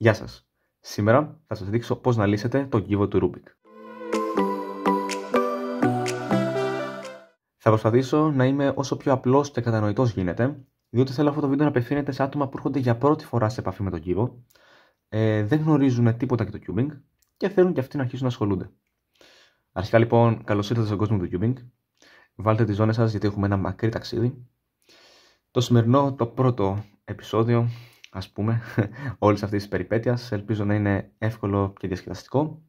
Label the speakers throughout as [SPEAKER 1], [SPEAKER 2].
[SPEAKER 1] Γεια σας. Σήμερα θα σας δείξω πώς να λύσετε τον κύβο του Rubik. Θα προσπαθήσω να είμαι όσο πιο απλός και κατανοητός γίνεται, διότι θέλω αυτό το βίντεο να απευθύνεται σε άτομα που έρχονται για πρώτη φορά σε επαφή με τον κύβο, δεν γνωρίζουν τίποτα για το cubing και θέλουν και αυτοί να αρχίσουν να ασχολούνται. Αρχικά λοιπόν, καλώς ήρθατε στον κόσμο του cubing. Βάλτε τις ζώνες σας γιατί έχουμε ένα μακρύ ταξίδι. Το σημερινό, το πρώτο επεισόδιο, ας πούμε, όλης αυτής της περιπέτειας, ελπίζω να είναι εύκολο και διασκεδαστικό.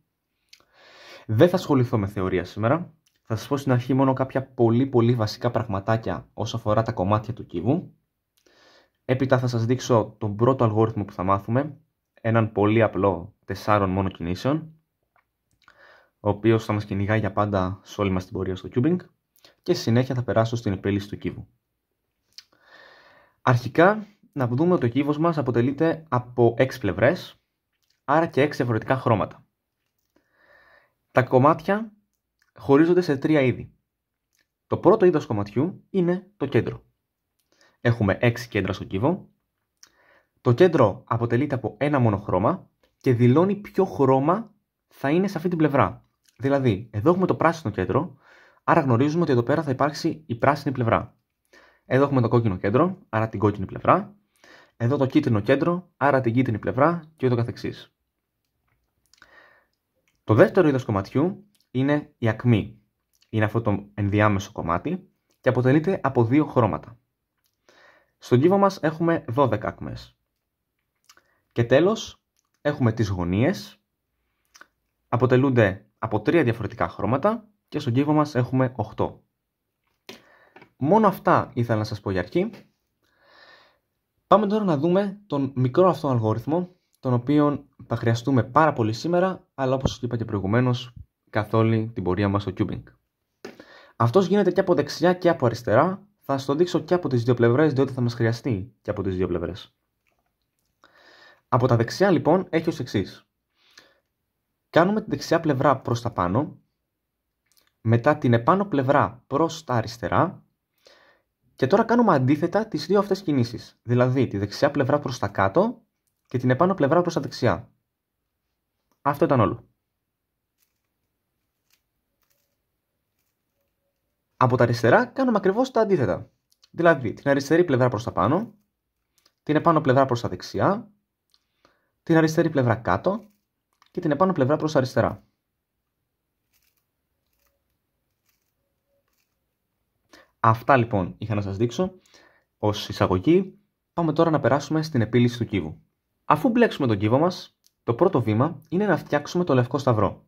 [SPEAKER 1] Δεν θα ασχοληθώ με θεωρία σήμερα. Θα σας πω στην αρχή μόνο κάποια πολύ βασικά πραγματάκια όσο αφορά τα κομμάτια του κύβου. Έπειτα θα σας δείξω τον πρώτο αλγόριθμο που θα μάθουμε, έναν πολύ απλό 4 μόνο κινήσεων, ο οποίος θα μας κυνηγάει για πάντα σε όλη μας την πορεία στο cubing, και στη συνέχεια θα περάσω στην επίλυση του κύβου. Αρχικά, να δούμε ότι ο κύβος μας αποτελείται από 6 πλευρές, άρα και 6 διαφορετικά χρώματα. Τα κομμάτια χωρίζονται σε 3 είδη. Το πρώτο είδος κομματιού είναι το κέντρο. Έχουμε 6 κέντρα στο κύβο. Το κέντρο αποτελείται από ένα μόνο χρώμα και δηλώνει ποιο χρώμα θα είναι σε αυτή την πλευρά. Δηλαδή, εδώ έχουμε το πράσινο κέντρο, άρα γνωρίζουμε ότι εδώ πέρα θα υπάρξει η πράσινη πλευρά. Εδώ έχουμε το κόκκινο κέντρο, άρα την κόκκινη πλευρά. Εδώ το κίτρινο κέντρο, άρα την κίτρινη πλευρά και ούτω καθεξής. Το δεύτερο είδος κομματιού είναι η ακμή. Είναι αυτό το ενδιάμεσο κομμάτι και αποτελείται από 2 χρώματα. Στον κύβο μας έχουμε 12 ακμές. Και τέλος έχουμε τις γωνίες. Αποτελούνται από 3 διαφορετικά χρώματα και στον κύβο μας έχουμε 8. Μόνο αυτά ήθελα να σας πω για αρχή. Πάμε τώρα να δούμε τον μικρό αυτό αλγόριθμο, τον οποίο θα χρειαστούμε πάρα πολύ σήμερα, αλλά όπως είπα και προηγουμένως, καθ' όλη την πορεία μας στο cubing. Αυτός γίνεται και από δεξιά και από αριστερά. Θα σας το δείξω και από τις 2 πλευρές, διότι θα μας χρειαστεί και από τις 2 πλευρές. Από τα δεξιά λοιπόν έχει ως εξής. Κάνουμε την δεξιά πλευρά προς τα πάνω, μετά την επάνω πλευρά προς τα αριστερά και τώρα κάνουμε αντίθετα τις 2 αυτές κινήσεις. Δηλαδή τη δεξιά πλευρά προς τα κάτω και την επάνω πλευρά προς τα δεξιά. Αυτό ήταν όλο. Από τα αριστερά κάνουμε ακριβώς τα αντίθετα. Δηλαδή την αριστερή πλευρά προς τα πάνω, την επάνω πλευρά προς τα δεξιά, την αριστερή πλευρά κάτω και την επάνω πλευρά προς τα αριστερά. Αυτά λοιπόν είχα να σας δείξω ως εισαγωγή. Πάμε τώρα να περάσουμε στην επίλυση του κύβου. Αφού μπλέξουμε τον κύβο μας, το πρώτο βήμα είναι να φτιάξουμε το λευκό σταυρό.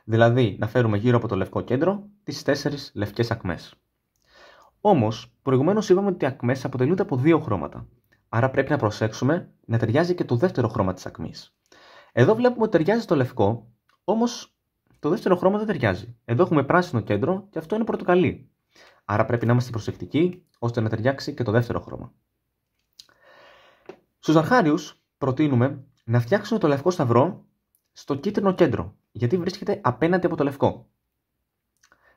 [SPEAKER 1] Δηλαδή να φέρουμε γύρω από το λευκό κέντρο τις 4 λευκές ακμές. Όμως, προηγουμένως είπαμε ότι οι ακμές αποτελούνται από 2 χρώματα. Άρα πρέπει να προσέξουμε να ταιριάζει και το δεύτερο χρώμα της ακμής. Εδώ βλέπουμε ότι ταιριάζει το λευκό, όμως το δεύτερο χρώμα δεν ταιριάζει. Εδώ έχουμε πράσινο κέντρο και αυτό είναι πορτοκαλί. Άρα πρέπει να είμαστε προσεκτικοί ώστε να ταιριάξει και το δεύτερο χρώμα. Στους αρχάριους προτείνουμε να φτιάξουμε το λευκό σταυρό στο κίτρινο κέντρο, γιατί βρίσκεται απέναντι από το λευκό.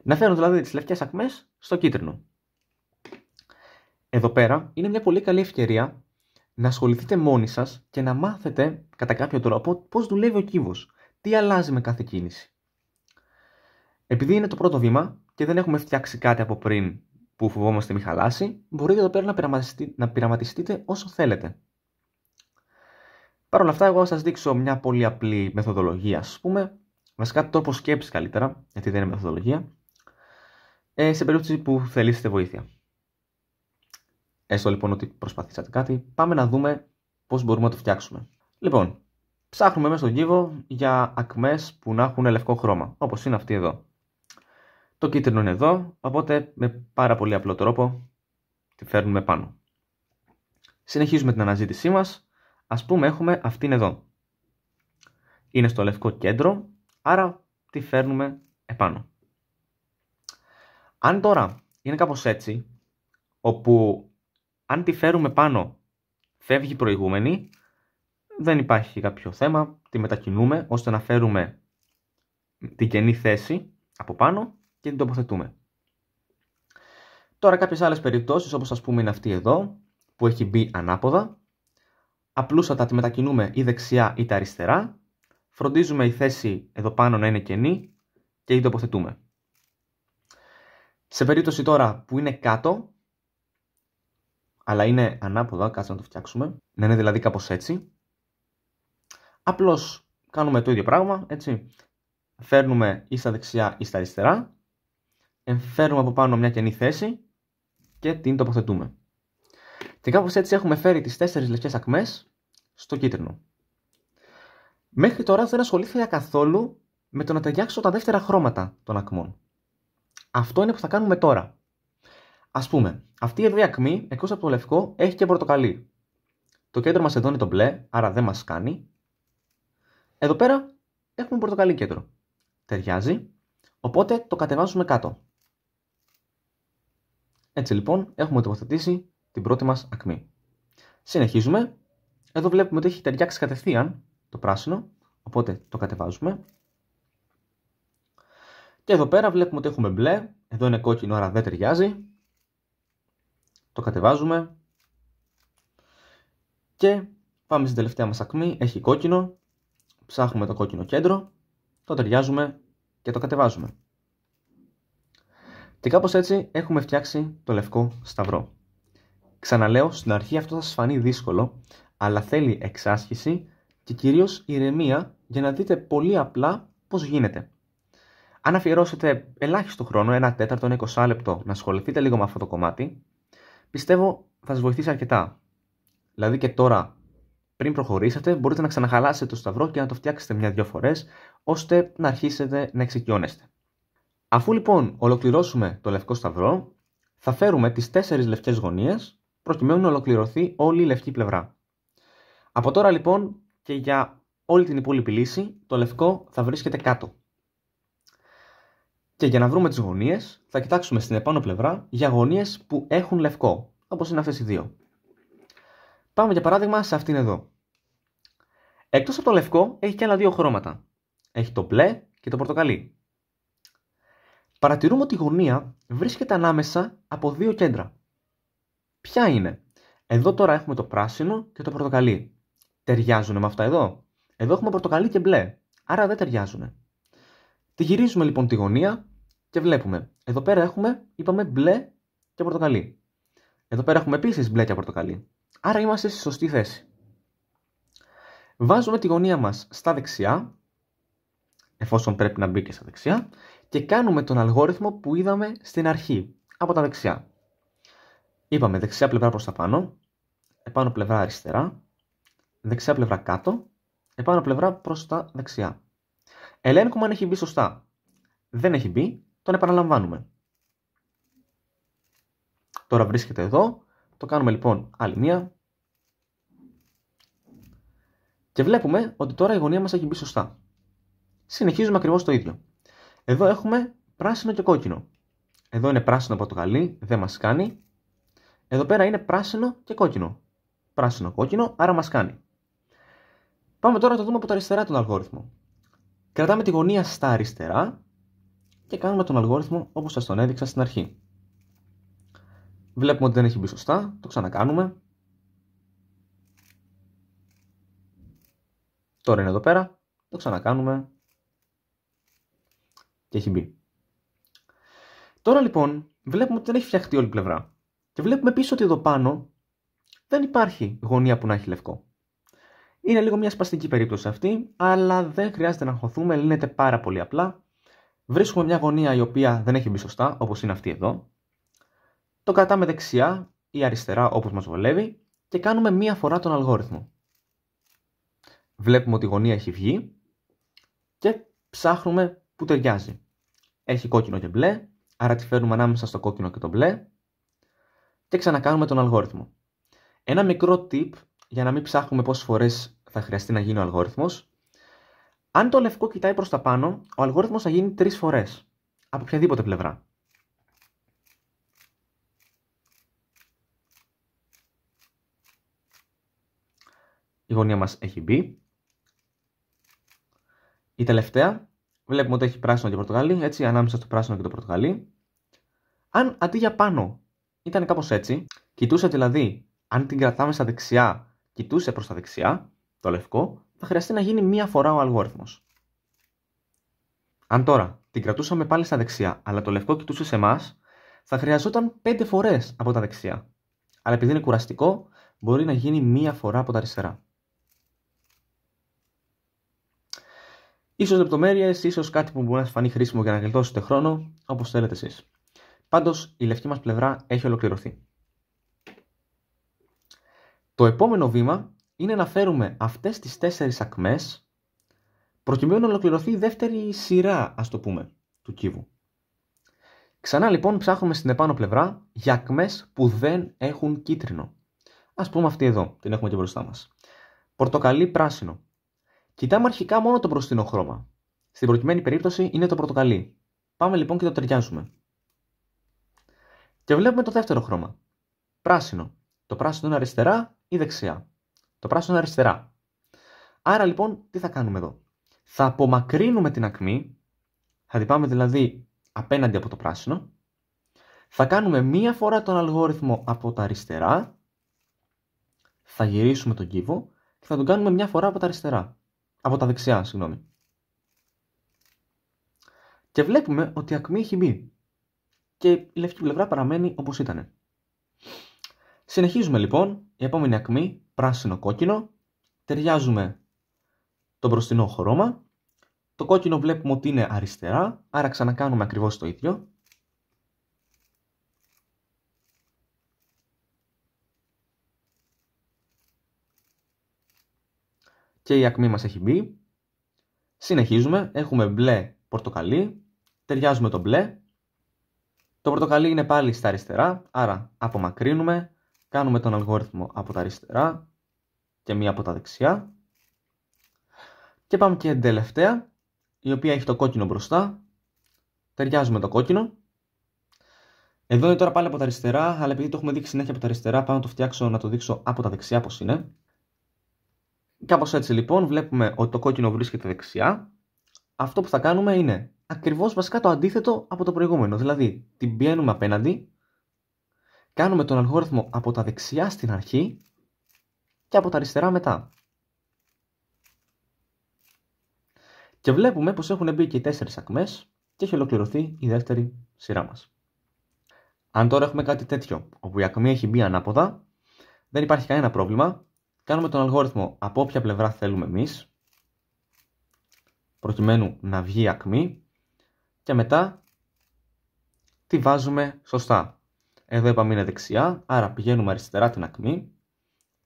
[SPEAKER 1] Να φέρουν δηλαδή τις λευκές ακμές στο κίτρινο. Εδώ πέρα είναι μια πολύ καλή ευκαιρία να ασχοληθείτε μόνοι σας και να μάθετε κατά κάποιο τρόπο πώς δουλεύει ο κύβος, τι αλλάζει με κάθε κίνηση. Επειδή είναι το πρώτο βήμα και δεν έχουμε φτιάξει κάτι από πριν που φοβόμαστε μη χαλάσει, μπορείτε εδώ πέρα να πειραματιστείτε όσο θέλετε. Παρ' όλα αυτά, εγώ θα σας δείξω μια πολύ απλή μεθοδολογία, ας πούμε, βασικά τρόπο σκέψης καλύτερα, γιατί δεν είναι μεθοδολογία, σε περίπτωση που θελήσετε βοήθεια. Έστω λοιπόν ότι προσπαθήσατε κάτι, πάμε να δούμε πώς μπορούμε να το φτιάξουμε. Λοιπόν, ψάχνουμε μέσα στον κύβο για ακμές που να έχουν λευκό χρώμα, όπως είναι αυτή εδώ. Το κίτρινο είναι εδώ, οπότε με πάρα πολύ απλό τρόπο τη φέρνουμε πάνω. Συνεχίζουμε την αναζήτησή μας. Ας πούμε έχουμε αυτήν εδώ. Είναι στο λευκό κέντρο, άρα τη φέρνουμε επάνω. Αν τώρα είναι κάπως έτσι, όπου αν τη φέρουμε πάνω φεύγει η προηγούμενη, δεν υπάρχει κάποιο θέμα, τη μετακινούμε ώστε να φέρουμε την κενή θέση από πάνω και την τοποθετούμε. Τώρα κάποιες άλλες περιπτώσεις, όπως ας πούμε είναι αυτή εδώ, που έχει μπει ανάποδα, απλούστατα τη μετακινούμε ή δεξιά είτε αριστερά. Φροντίζουμε η θέση εδώ πάνω να είναι κενή και την τοποθετούμε. Σε περίπτωση τώρα που είναι κάτω, αλλά είναι ανάποδα, κάτσε να το φτιάξουμε, να είναι δηλαδή κάπως έτσι, απλώς κάνουμε το ίδιο πράγμα, έτσι. Φέρνουμε ή στα δεξιά ή στα αριστερά, φέρνουμε από πάνω μια κενή θέση και την τοποθετούμε. Και κάπως έτσι έχουμε φέρει τις 4 λευκές ακμές στο κίτρινο. Μέχρι τώρα δεν ασχολήθηκα καθόλου με το να ταιριάξω τα δεύτερα χρώματα των ακμών. Αυτό είναι που θα κάνουμε τώρα. Ας πούμε, αυτή εδώ η ακμή, εκτός από το λευκό, έχει και πορτοκαλί. Το κέντρο μας εδώ είναι το μπλε, άρα δεν μας κάνει. Εδώ πέρα έχουμε πορτοκαλί κέντρο. Ταιριάζει, οπότε το κατεβάζουμε κάτω. Έτσι λοιπόν έχουμε τοποθετήσει την πρώτη μας ακμή. Συνεχίζουμε. Εδώ βλέπουμε ότι έχει ταιριάξει κατευθείαν το πράσινο, οπότε το κατεβάζουμε. Και εδώ πέρα βλέπουμε ότι έχουμε μπλε, εδώ είναι κόκκινο, άρα δεν ταιριάζει. Το κατεβάζουμε. Και πάμε στην τελευταία μας ακμή, έχει κόκκινο. Ψάχνουμε το κόκκινο κέντρο, το ταιριάζουμε και το κατεβάζουμε. Και κάπως έτσι έχουμε φτιάξει το λευκό σταυρό. Ξαναλέω, στην αρχή αυτό θα σας φανεί δύσκολο, αλλά θέλει εξάσκηση και κυρίως ηρεμία για να δείτε πολύ απλά πώς γίνεται. Αν αφιερώσετε ελάχιστο χρόνο, 1 τέταρτο, 20 λεπτό, να ασχοληθείτε λίγο με αυτό το κομμάτι, πιστεύω θα σας βοηθήσει αρκετά. Δηλαδή και τώρα, πριν προχωρήσετε, μπορείτε να ξαναχαλάσετε το σταυρό και να το φτιάξετε 1-2 φορές, ώστε να αρχίσετε να εξοικειώνεστε. Αφού λοιπόν ολοκληρώσουμε το λευκό σταυρό, θα φέρουμε τις 4 λευκές γωνίες, προκειμένου να ολοκληρωθεί όλη η λευκή πλευρά. Από τώρα λοιπόν και για όλη την υπόλοιπη λύση, το λευκό θα βρίσκεται κάτω. Και για να βρούμε τις γωνίες, θα κοιτάξουμε στην επάνω πλευρά για γωνίες που έχουν λευκό, όπως είναι αυτές οι δύο. Πάμε για παράδειγμα σε αυτήν εδώ. Εκτός από το λευκό, έχει και άλλα 2 χρώματα. Έχει το μπλε και το πορτοκαλί. Παρατηρούμε ότι η γωνία βρίσκεται ανάμεσα από 2 κέντρα. Ποια είναι? Εδώ τώρα έχουμε το πράσινο και το πορτοκαλί. Ταιριάζουν με αυτά εδώ? Εδώ έχουμε πορτοκαλί και μπλε, άρα δεν ταιριάζουν. Τη γυρίζουμε λοιπόν τη γωνία και βλέπουμε. Εδώ πέρα έχουμε, είπαμε, μπλε και πορτοκαλί. Εδώ πέρα έχουμε επίσης μπλε και πορτοκαλί. Άρα είμαστε στη σωστή θέση. Βάζουμε τη γωνία μας στα δεξιά, εφόσον πρέπει να μπει και στα δεξιά, και κάνουμε τον αλγόριθμο που είδαμε στην αρχή, από τα δεξιά. Είπαμε δεξιά πλευρά προς τα πάνω, επάνω πλευρά αριστερά, δεξιά πλευρά κάτω, επάνω πλευρά προς τα δεξιά. Ελέγχουμε αν έχει μπει σωστά. Δεν έχει μπει, τον επαναλαμβάνουμε. Τώρα βρίσκεται εδώ, το κάνουμε λοιπόν άλλη μία. Και βλέπουμε ότι τώρα η γωνία μας έχει μπει σωστά. Συνεχίζουμε ακριβώς το ίδιο. Εδώ έχουμε πράσινο και κόκκινο. Εδώ είναι πράσινο πορτοκαλί, δεν μας κάνει. Εδώ πέρα είναι πράσινο και κόκκινο. Πράσινο-κόκκινο, άρα μας κάνει. Πάμε τώρα να το δούμε από τα αριστερά τον αλγόριθμο. Κρατάμε τη γωνία στα αριστερά και κάνουμε τον αλγόριθμο όπως σας τον έδειξα στην αρχή. Βλέπουμε ότι δεν έχει μπει σωστά, το ξανακάνουμε. Τώρα είναι εδώ πέρα, το ξανακάνουμε και έχει μπει. Τώρα λοιπόν βλέπουμε ότι δεν έχει φτιαχτεί όλη η πλευρά. Και βλέπουμε πίσω ότι εδώ πάνω δεν υπάρχει γωνία που να έχει λευκό. Είναι λίγο μια σπαστική περίπτωση αυτή, αλλά δεν χρειάζεται να αγχωθούμε, λύνεται πάρα πολύ απλά. Βρίσκουμε μια γωνία η οποία δεν έχει μπει σωστά, όπως είναι αυτή εδώ. Το κρατάμε δεξιά ή αριστερά όπως μας βολεύει και κάνουμε μία φορά τον αλγόριθμο. Βλέπουμε ότι η γωνία έχει βγει και ψάχνουμε που ταιριάζει. Έχει κόκκινο και μπλε, άρα τη φέρνουμε ανάμεσα στο κόκκινο και το μπλε και ξανακάνουμε τον αλγόριθμο. Ένα μικρό tip για να μην ψάχνουμε πόσες φορές θα χρειαστεί να γίνει ο αλγόριθμος. Αν το λευκό κοιτάει προς τα πάνω, ο αλγόριθμος θα γίνει 3 φορές, από οποιαδήποτε πλευρά. Η γωνία μας έχει μπει. Η τελευταία, βλέπουμε ότι έχει πράσινο και πορτοκαλί, έτσι, ανάμεσα στο πράσινο και το πορτοκαλί. Αν αντί για πάνω ήταν κάπως έτσι, κοιτούσε δηλαδή, αν την κρατάμε στα δεξιά, κοιτούσε προς τα δεξιά, το λευκό, θα χρειαστεί να γίνει μία φορά ο αλγόριθμος. Αν τώρα την κρατούσαμε πάλι στα δεξιά, αλλά το λευκό κοιτούσε σε εμάς, θα χρειαζόταν 5 φορές από τα δεξιά. Αλλά επειδή είναι κουραστικό, μπορεί να γίνει μία φορά από τα αριστερά. Ίσως λεπτομέρειες, ίσως κάτι που μπορεί να σας φανεί χρήσιμο για να γλιτώσετε χρόνο, όπως θέλετε εσείς. Πάντως, η λευκή μας πλευρά έχει ολοκληρωθεί. Το επόμενο βήμα είναι να φέρουμε αυτές τις 4 ακμές προκειμένου να ολοκληρωθεί η δεύτερη σειρά, ας το πούμε, του κύβου. Ξανά λοιπόν ψάχνουμε στην επάνω πλευρά για ακμές που δεν έχουν κίτρινο. Ας πούμε αυτή εδώ, την έχουμε και μπροστά μας. Πορτοκαλί, πράσινο. Κοιτάμε αρχικά μόνο το μπροστινό χρώμα. Στην προκειμένη περίπτωση είναι το πορτοκαλί. Πάμε λοιπόν και το ταιριάζουμε. Και βλέπουμε το δεύτερο χρώμα. Πράσινο. Το πράσινο είναι αριστερά ή δεξιά. Το πράσινο είναι αριστερά. Άρα λοιπόν τι θα κάνουμε εδώ. Θα απομακρύνουμε την ακμή. Θα την πάμε δηλαδή απέναντι από το πράσινο. Θα κάνουμε μία φορά τον αλγόριθμο από τα αριστερά. Θα γυρίσουμε τον κύβο και θα τον κάνουμε μία φορά από τα αριστερά. Από τα δεξιά, συγγνώμη. Και βλέπουμε ότι η ακμή έχει μπει. Και η λευκή πλευρά παραμένει όπως ήταν. Συνεχίζουμε λοιπόν, η επόμενη ακμή, πράσινο-κόκκινο. Ταιριάζουμε το μπροστινό χρώμα. Το κόκκινο βλέπουμε ότι είναι αριστερά, άρα ξανακάνουμε ακριβώς το ίδιο. Και η ακμή μας έχει μπει. Συνεχίζουμε, έχουμε μπλε πορτοκαλί, ταιριάζουμε το μπλε. Το πορτοκαλί είναι πάλι στα αριστερά, άρα απομακρύνουμε, κάνουμε τον αλγόριθμο από τα αριστερά και μία από τα δεξιά. Και πάμε και την τελευταία, η οποία έχει το κόκκινο μπροστά, ταιριάζουμε το κόκκινο. Εδώ είναι τώρα πάλι από τα αριστερά, αλλά επειδή το έχουμε δείξει συνέχεια από τα αριστερά, πάω να το φτιάξω να το δείξω από τα δεξιά πώς είναι. Κάπως έτσι λοιπόν βλέπουμε ότι το κόκκινο βρίσκεται δεξιά. Αυτό που θα κάνουμε είναι ακριβώς βασικά το αντίθετο από το προηγούμενο. Δηλαδή την πιένουμε απέναντι, κάνουμε τον αλγόριθμο από τα δεξιά στην αρχή και από τα αριστερά μετά. Και βλέπουμε πως έχουν μπει και οι 4 ακμές και έχει ολοκληρωθεί η δεύτερη σειρά μας. Αν τώρα έχουμε κάτι τέτοιο, όπου η ακμή έχει μπει ανάποδα, δεν υπάρχει κανένα πρόβλημα. Κάνουμε τον αλγόριθμο από όποια πλευρά θέλουμε εμείς, προκειμένου να βγει η ακμή, και μετά τη βάζουμε σωστά. Εδώ είπαμε είναι δεξιά, άρα πηγαίνουμε αριστερά την ακμή,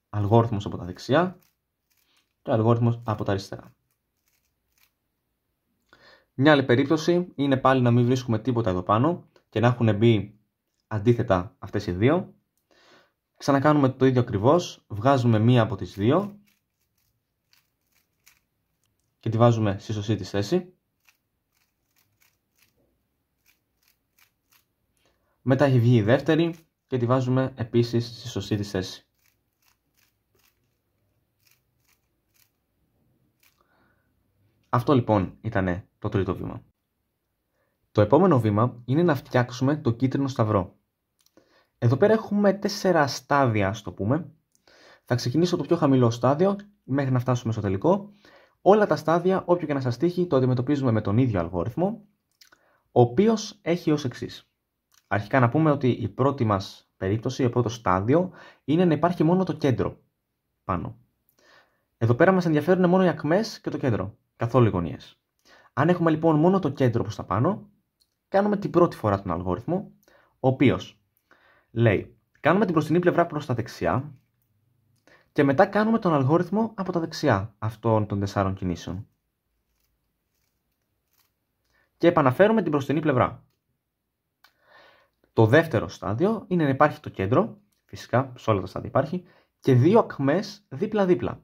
[SPEAKER 1] αλγόριθμος από τα δεξιά και αλγόριθμος από τα αριστερά. Μια άλλη περίπτωση είναι πάλι να μην βρίσκουμε τίποτα εδώ πάνω και να έχουν μπει αντίθετα αυτές οι δύο. Ξανακάνουμε το ίδιο ακριβώς, βγάζουμε μία από τις δύο και τη βάζουμε στη σωστή της θέση. Μετά έχει βγει η δεύτερη και τη βάζουμε επίσης στη σωστή της θέση. Αυτό λοιπόν ήταν το τρίτο βήμα. Το επόμενο βήμα είναι να φτιάξουμε το κίτρινο σταυρό. Εδώ πέρα έχουμε 4 στάδια, ας το πούμε. Θα ξεκινήσω από το πιο χαμηλό στάδιο μέχρι να φτάσουμε στο τελικό. Όλα τα στάδια, όποιο και να σας τύχει, το αντιμετωπίζουμε με τον ίδιο αλγόριθμο, ο οποίος έχει ως εξής. Αρχικά να πούμε ότι η πρώτη μας περίπτωση, το πρώτο στάδιο, είναι να υπάρχει μόνο το κέντρο πάνω. Εδώ πέρα μας ενδιαφέρουν μόνο οι ακμές και το κέντρο, καθόλου οι γωνίες. Αν έχουμε λοιπόν μόνο το κέντρο προς τα πάνω, κάνουμε την πρώτη φορά τον αλγόριθμο, ο οποίος λέει, κάνουμε την μπροστινή πλευρά προς τα δεξιά και μετά κάνουμε τον αλγόριθμο από τα δεξιά αυτών των 4 κινήσεων. Και επαναφέρουμε την μπροστινή πλευρά. Το δεύτερο στάδιο είναι να υπάρχει το κέντρο, φυσικά σε όλα τα στάδια υπάρχει, και 2 ακμές δίπλα-δίπλα.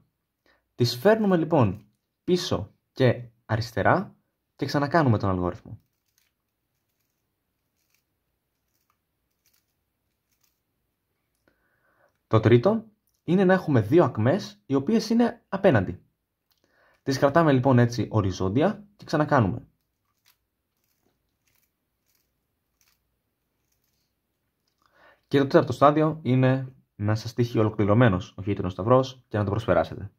[SPEAKER 1] Τις φέρνουμε λοιπόν πίσω και αριστερά και ξανακάνουμε τον αλγόριθμο. Το τρίτο είναι να έχουμε 2 ακμές οι οποίες είναι απέναντι. Τις κρατάμε λοιπόν έτσι οριζόντια και ξανακάνουμε. Και το τέταρτο στάδιο είναι να σας τύχει ολοκληρωμένος ο κίτρινος σταυρός και να το προσπεράσετε.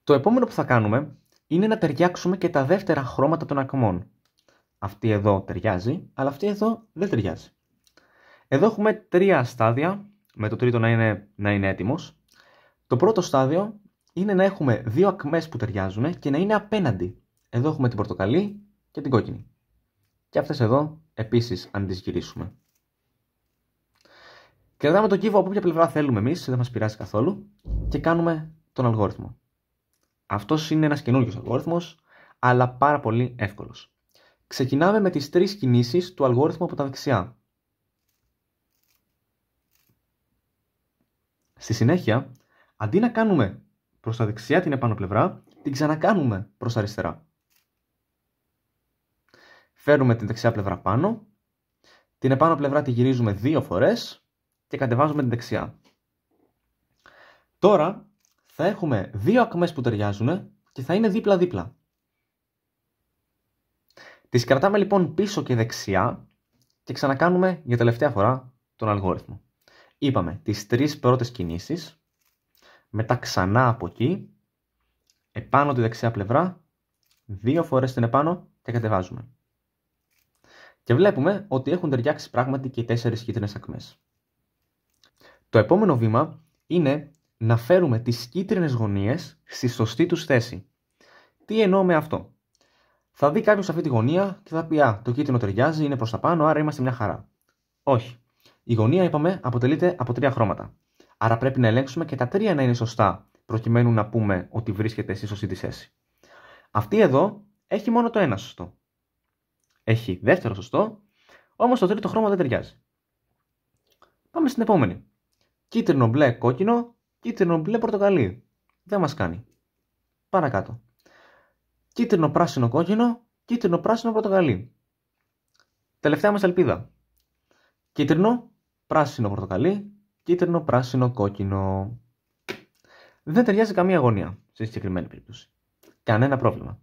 [SPEAKER 1] Το επόμενο που θα κάνουμε είναι να ταιριάξουμε και τα δεύτερα χρώματα των ακμών. Αυτή εδώ ταιριάζει, αλλά αυτή εδώ δεν ταιριάζει. Εδώ έχουμε 3 στάδια, με το τρίτο να είναι έτοιμος. Το πρώτο στάδιο είναι να έχουμε 2 ακμές που ταιριάζουν και να είναι απέναντι. Εδώ έχουμε την πορτοκαλί και την κόκκινη. Και αυτές εδώ επίσης αν τις γυρίσουμε. Κρατάμε το κύβο από όποια πλευρά θέλουμε εμείς, δεν μας πειράζει καθόλου, και κάνουμε τον αλγόριθμο. Αυτός είναι ένας καινούριος αλγόριθμος, αλλά πάρα πολύ εύκολος. Ξεκινάμε με τις 3 κινήσεις του αλγόριθμου από τα δεξιά. Στη συνέχεια, αντί να κάνουμε προς τα δεξιά την επάνω πλευρά, την ξανακάνουμε προς τα αριστερά. Φέρνουμε την δεξιά πλευρά πάνω, την επάνω πλευρά τη γυρίζουμε 2 φορές και κατεβάζουμε την δεξιά. Τώρα θα έχουμε 2 ακμές που ταιριάζουν και θα είναι δίπλα-δίπλα. Τις κρατάμε λοιπόν πίσω και δεξιά και ξανακάνουμε για τελευταία φορά τον αλγόριθμο. Είπαμε τις 3 πρώτες κινήσεις, μετά ξανά από εκεί, επάνω τη δεξιά πλευρά, 2 φορές την επάνω και κατεβάζουμε. Και βλέπουμε ότι έχουν ταιριάξει πράγματι και οι 4 κίτρινες ακμές. Το επόμενο βήμα είναι να φέρουμε τις κίτρινες γωνίες στη σωστή τους θέση. Τι εννοώ με αυτό? Θα δει κάποιος αυτή τη γωνία και θα πει «Α, το κίτρινο ταιριάζει, είναι προς τα πάνω, άρα είμαστε μια χαρά». Όχι. Η γωνία, είπαμε, αποτελείται από 3 χρώματα. Άρα πρέπει να ελέγξουμε και τα 3 να είναι σωστά, προκειμένου να πούμε ότι βρίσκεται στη σωστή της θέση. Αυτή εδώ έχει μόνο το ένα σωστό. Έχει δεύτερο σωστό, όμως το τρίτο χρώμα δεν ταιριάζει. Πάμε στην επόμενη. Κίτρινο μπλε κόκκινο, κίτρινο μπλε πορτοκαλί. Δεν μας κάνει. Παρακάτω. Κίτρινο πράσινο κόκκινο, κίτρινο πράσινο πορτοκαλί. Τελευταία μας ελπίδα. Κίτρινο πράσινο πορτοκαλί, κίτρινο πράσινο κόκκινο. Δεν ταιριάζει καμία γωνία σε συγκεκριμένη περίπτωση. Κανένα πρόβλημα.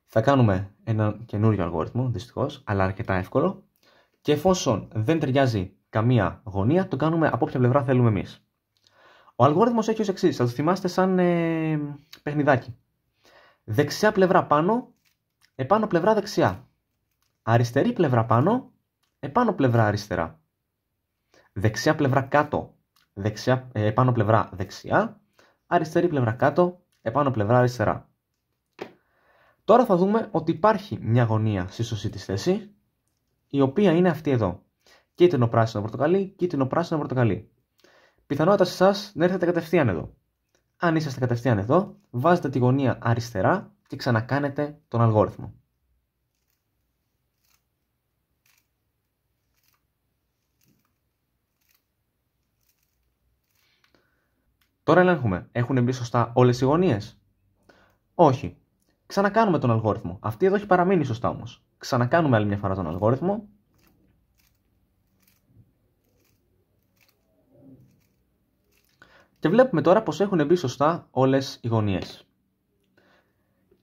[SPEAKER 1] Θα κάνουμε ένα καινούριο αλγόριθμο, δυστυχώς, αλλά αρκετά εύκολο. Και εφόσον δεν ταιριάζει καμία γωνία, το κάνουμε από όποια πλευρά θέλουμε εμείς. Ο αλγόριθμος έχει ως εξής, θα το θυμάστε σαν παιχνιδάκι. Δεξιά πλευρά πάνω, επάνω πλευρά δεξιά. Αριστερή πλευρά πάνω, επάνω πλευρά αριστερά. Δεξιά πλευρά κάτω, επάνω πλευρά δεξιά. Αριστερή πλευρά κάτω, επάνω πλευρά αριστερά. Τώρα θα δούμε ότι υπάρχει μια γωνία στη σωστή της θέση, η οποία είναι αυτή εδώ. Κίτρινο πράσινο πορτοκαλί, κίτρινο πράσινο πορτοκαλί. Πιθανότητα σε εσάς να έρθετε κατευθείαν εδώ. Αν είσαστε κατευθείαν εδώ, βάζετε τη γωνία αριστερά και ξανακάνετε τον αλγόριθμο. Τώρα ελέγχουμε. Έχουν μπει σωστά όλες οι γωνίες? Όχι. Ξανακάνουμε τον αλγόριθμο. Αυτή εδώ έχει παραμείνει σωστά όμως. Ξανακάνουμε άλλη μια φορά τον αλγόριθμο. Και βλέπουμε τώρα πως έχουν μπει σωστά όλες οι γωνίες.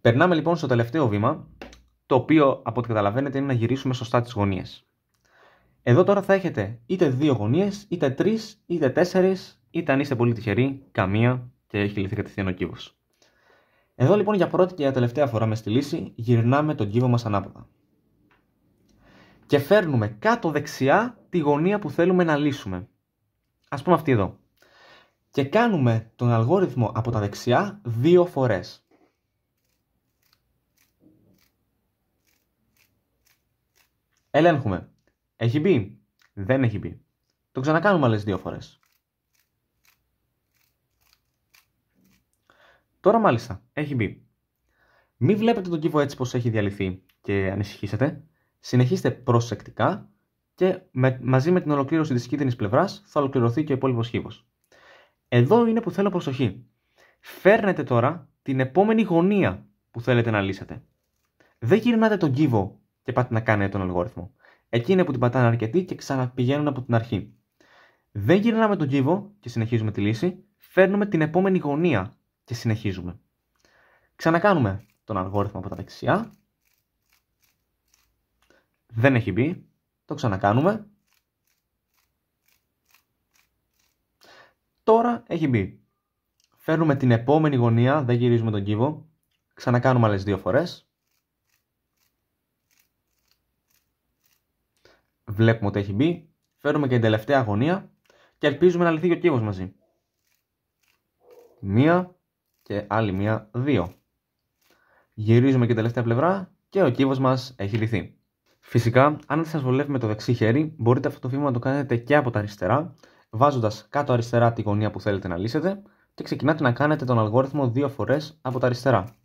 [SPEAKER 1] Περνάμε λοιπόν στο τελευταίο βήμα, το οποίο από ό,τι καταλαβαίνετε είναι να γυρίσουμε σωστά τις γωνίες. Εδώ τώρα θα έχετε είτε 2 γωνίες, είτε 3, είτε 4, είτε αν είστε πολύ τυχεροί, καμία και έχει λυθεί κατευθείαν ο κύβος. Εδώ λοιπόν για πρώτη και για τελευταία φορά με στη λύση γυρνάμε τον κύβο μας ανάποδα. Και φέρνουμε κάτω δεξιά τη γωνία που θέλουμε να λύσουμε. Ας πούμε αυτή εδώ. Και κάνουμε τον αλγόριθμο από τα δεξιά 2 φορές. Ελέγχουμε. Έχει μπει? Δεν έχει μπει. Το ξανακάνουμε άλλες 2 φορές. Τώρα μάλιστα έχει μπει. Μην βλέπετε τον κύβο έτσι πως έχει διαλυθεί και ανησυχήσετε. Συνεχίστε προσεκτικά και μαζί με την ολοκλήρωση της κίτρινης πλευράς θα ολοκληρωθεί και ο υπόλοιπος κύβος. Εδώ είναι που θέλω προσοχή. Φέρνετε τώρα την επόμενη γωνία που θέλετε να λύσετε. Δεν γυρνάτε τον κύβο και πάτε να κάνετε τον αλγόριθμο. Εκεί είναι που την πατάνε αρκετοί και ξαναπηγαίνουν από την αρχή. Δεν γυρνάμε τον κύβο και συνεχίζουμε τη λύση. Φέρνουμε την επόμενη γωνία και συνεχίζουμε. Ξανακάνουμε τον αλγόριθμο από τα δεξιά. Δεν έχει μπει. Το ξανακάνουμε. τώρα έχει μπει. Φέρνουμε την επόμενη γωνία, δεν γυρίζουμε τον κύβο. Ξανακάνουμε άλλες 2 φορές. Βλέπουμε ότι έχει μπει. Φέρνουμε και την τελευταία γωνία και ελπίζουμε να λυθεί και ο κύβος μαζί. 1 και άλλη 1, 2. Γυρίζουμε και την τελευταία πλευρά και ο κύβος μας έχει λυθεί. Φυσικά, αν δεν σας βολεύει με το δεξί χέρι, μπορείτε αυτό το βήμα να το κάνετε και από τα αριστερά, βάζοντας κάτω αριστερά τη γωνία που θέλετε να λύσετε και ξεκινάτε να κάνετε τον αλγόριθμο 2 φορές από τα αριστερά.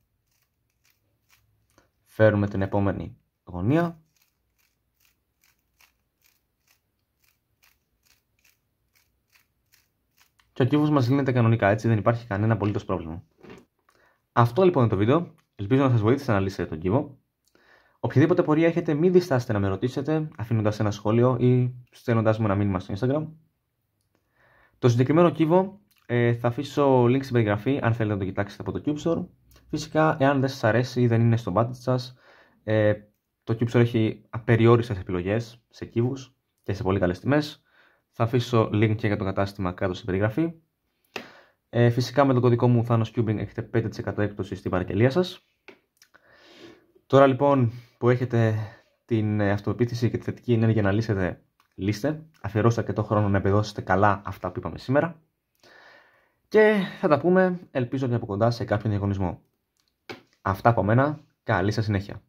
[SPEAKER 1] Φέρουμε την επόμενη γωνία. Και ο κύβος μας λύνεται κανονικά, έτσι δεν υπάρχει κανένα απολύτως πρόβλημα. Αυτό λοιπόν είναι το βίντεο. Ελπίζω να σας βοήθησε να λύσετε τον κύβο. Οποιαδήποτε πορεία έχετε, μην διστάσετε να με ρωτήσετε, αφήνοντας ένα σχόλιο ή στέλνοντας μου ένα μήνυμα στο Instagram. Το συγκεκριμένο κύβο θα αφήσω link στην περιγραφή αν θέλετε να το κοιτάξετε από το CubeStore. Φυσικά, εάν δεν σας αρέσει ή δεν είναι στο budget σας, το CubeStore έχει απεριόριστες επιλογές σε κύβους και σε πολύ καλές τιμές. Θα αφήσω link και για το κατάστημα κάτω στην περιγραφή. Φυσικά με το κωδικό μου ThanosCubing έχετε 5% έκπτωση στην παραγγελία σας. Τώρα λοιπόν που έχετε την αυτοπεποίθηση και τη θετική ενέργεια να λύσετε, λύστε. Αφιερώστε αρκετό χρόνο να επιδώσετε καλά αυτά που είπαμε σήμερα. Και θα τα πούμε, ελπίζω ότι από κοντά σε κάποιον διαγωνισμό. Αυτά από μένα, καλή σας συνέχεια.